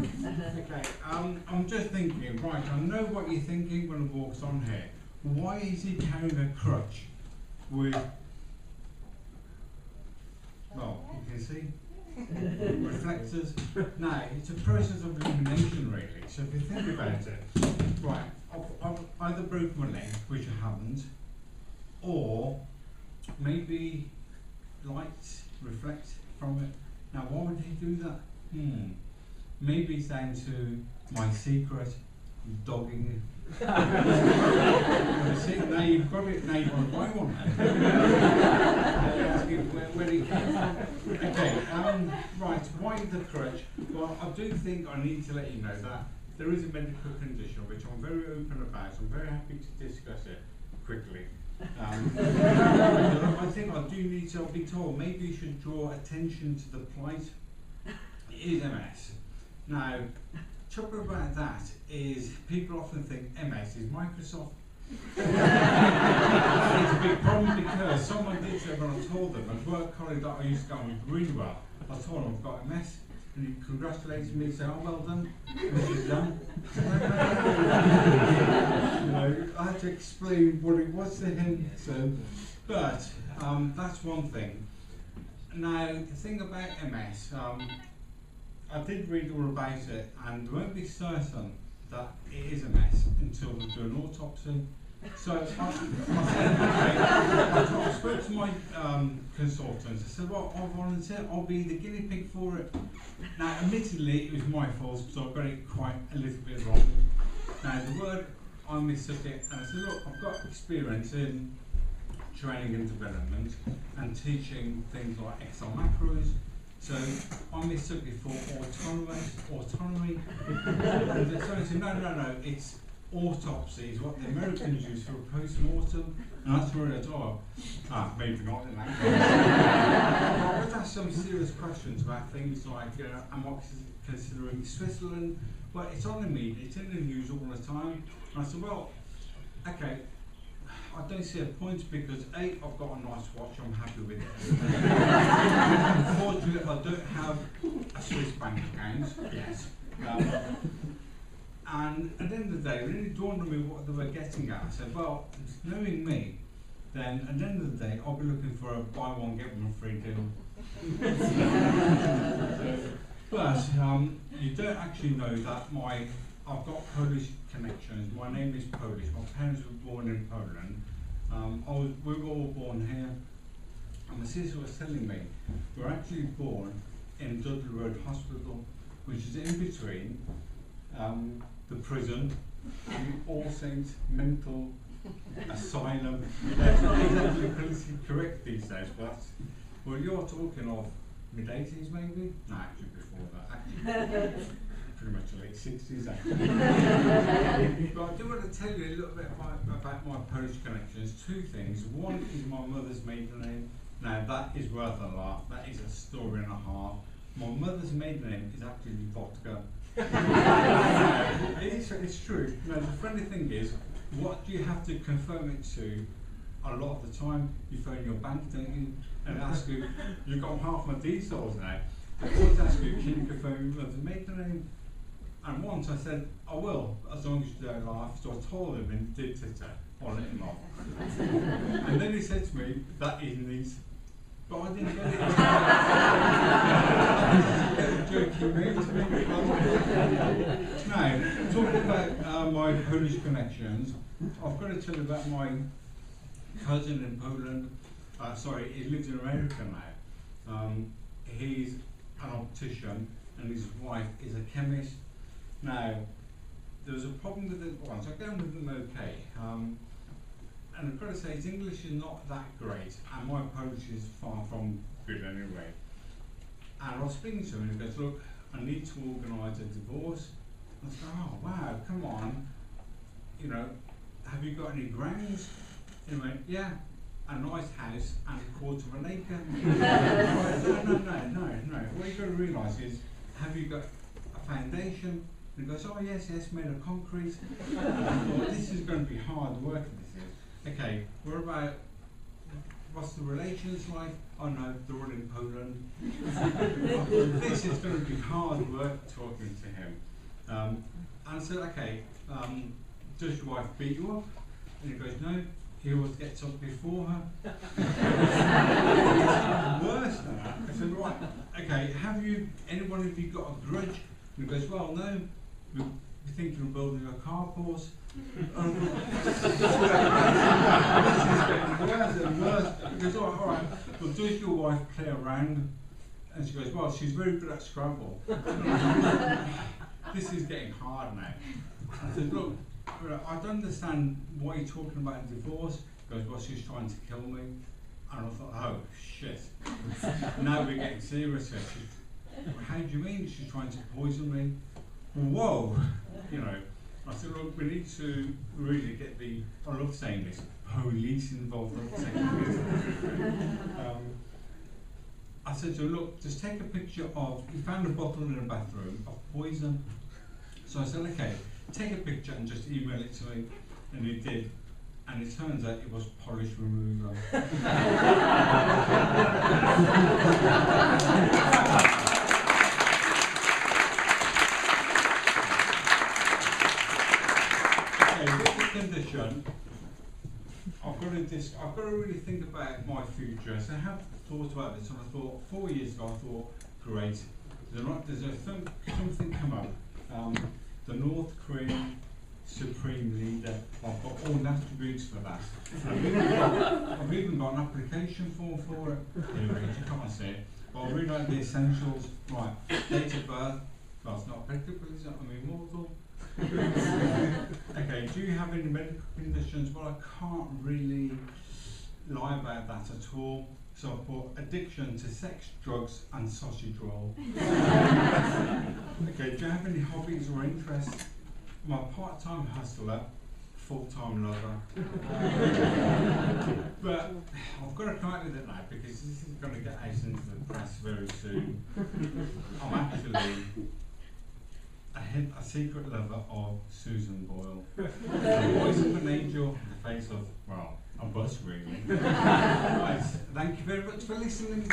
Okay, I'm just thinking, right, I know what you're thinking when I walks on here. Why is he carrying a crutch with, well, you can see, reflectors? Now, it's a process of illumination really, so if you think about it, right, I've either broken my leg, which I haven't, or maybe lights reflect from it. Now, why would he do that? Maybe it's down to my secret dogging. See, now you've got it, now you want to buy one. Where he came from. Okay, right, why the crutch? Well, I do think I need to let you know that there is a medical condition which I'm very open about. I'm very happy to discuss it quickly. I think I do need to be told, maybe you should draw attention to the plight. It is MS. Now, trouble about that is people often think MS is Microsoft. It's a big problem because someone did say when I told them, a work colleague that I used to go with really well, I told him I've got MS, and he congratulated me, said, oh, well done, this is done. You know, I had to explain what it was to him, so, but that's one thing. Now, the thing about MS, I did read all about it, and we won't be certain that it is a mess until we do an autopsy. So I spoke to my consultants. I said, well, I'll volunteer, I'll be the guinea pig for it. Now, admittedly, it was my fault because I got it quite a little bit wrong. Now, the word, I mistook it, and I said, look, I've got experience in training and development and teaching things like Excel macros. So I mistook it for autonomy. And so I said, no, it's autopsy is what the Americans use for a post-mortem. And that's where I thought, maybe not in that case. I would ask some serious questions about things like, am I considering Switzerland? Well, it's on the media, it's in the news all the time. And I said, well, okay, I don't see a point because A, I've got a nice watch, I'm happy with it. Unfortunately, I don't have a Swiss bank account, yes. And at the end of the day, it really dawned on me what they were getting at. I said, well, knowing me, then at the end of the day, I'll be looking for a buy one, get one free deal. But you don't actually know that I've got Polish connections. My name is Polish. My parents were born in Poland. We were all born here. And my sister was telling me, we were actually born in Dudley Road Hospital, which is in between the prison and All Saints Mental Asylum. That's not exactly politically correct these days, but well, you're talking of mid-80s maybe? No, actually before that. Actually, pretty much the late 60s actually. But I do want to tell you a little bit about my Polish connections. Two things. One is my mother's maiden name. Now that is worth a lot. That is a story and a half. My mother's maiden name is actually vodka. It's true. Now the funny thing is, what do you have to confirm it to? A lot of the time, you phone your bank, don't you? And ask you, you've got half my details now. They always ask you, can you confirm your mother's maiden name? And once I said, I will, as long as you don't laugh. So I told him and did it. I let him off. And then he said to me, that isn't his. But I didn't get it. Joking me to me. Now, talking about my Polish connections, I've got to tell you about my cousin in Poland. Sorry, he lives in America now. He's an optician and his wife is a chemist. Now, there was a problem with it once. I got with them okay. And I've got to say, his English is not that great, and my Polish is far from good anyway. And I was speaking to him, and he goes, look, I need to organise a divorce. I said, oh, wow, come on. You know, have you got any grounds? And he went, yeah, a nice house and a quarter of an acre. No. What you've got to realise is, have you got a foundation? And he goes, oh, yes, made of concrete. And I thought, this is going to be hard work, this is. Okay, we're about what's the relations like? Oh no, they're all in Poland. I thought, this is going to be hard work talking to him. And I said, okay, does your wife beat you up? And he goes, no, he always gets up before her. Worse than that. I said, right, okay, have you, anyone of you got a grudge? And he goes, well, no, we're thinking of building a carport. This is getting worse and worse. He goes, all right, well, does your wife play around? And she goes, well, she's very good at Scrabble. This is getting hard now. I said, look, I don't understand why you're talking about divorce. He goes, well, she's trying to kill me. And I thought, oh, shit. Now we're getting serious here. How do you mean she's trying to poison me? Whoa, you know. I said, look, we need to really get the, I love saying this, police involved. I love saying this. I said to her, look, just take a picture of, you found a bottle in a bathroom of poison. So I said, okay, take a picture and just email it to me. And he did. And it turns out it was polish remover. Condition, I've got to really think about my future. So I have thought about this, and I thought 4 years ago, I thought, great, there's something come up. The North Korean Supreme Leader. I've got all the attributes for that. I've even got an application form for it. Here it is, you can't see it. But I'll read out the essentials. Right, date of birth. Well, it's not applicable, is it? I'm immortal. Okay, do you have any medical conditions? Well, I can't really lie about that at all. So I put addiction to sex, drugs and sausage roll. Okay, do you have any hobbies or interests? I'm a part-time hustler, full-time lover. But I've got to come out with it now because this is going to get out into the press very soon. I'm actually a secret lover of Susan Boyle. The voice of an angel, the face of, well, a bus really. Right, thank you very much for listening.